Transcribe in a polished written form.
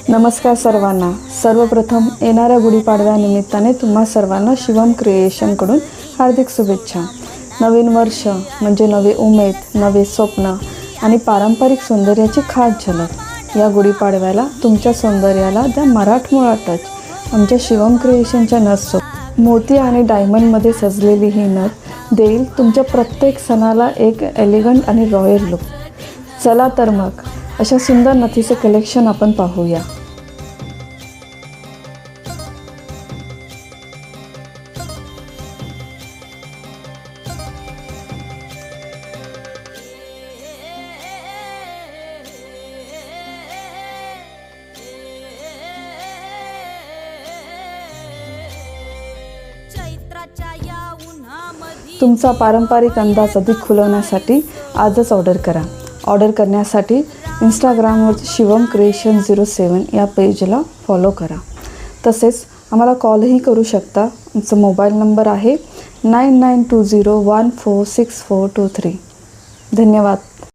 नमस्कार सर्वांना। सर्वप्रथम येणाऱ्या गुढीपाडव्यानिमित्ताने तुम्हा सर्वांना शिवम क्रिएशनकडून हार्दिक शुभेच्छा। नवीन वर्ष म्हणजे नवे उमेद, नवे स्वप्न आणि पारंपरिक सौंदर्याची खास झलक। या गुढीपाडव्याला तुमच्या सौंदर्याला द्या मराठमोळा टच। आमच्या शिवम क्रिएशनच्या नथ मोती आणि डायमंडमध्ये सजलेली ही नथ देईल तुमच्या प्रत्येक सणाला एक एलिगंट आणि रॉयल लुक। चला तर मग अशा सुंदर नथीचे कलेक्शन आपण पाहूया। तुमचा पारंपरिक अंदाज अधिक खुलवण्यासाठी आजच ऑर्डर करा। ऑर्डर करण्यासाठी इंस्टाग्रामवर शिवम क्रिएशन 07 या पेजला फॉलो करा। तसेच आम्हाला कॉलही करू शकता। आमचा मोबाईल नंबर आहे 9920146423। धन्यवाद।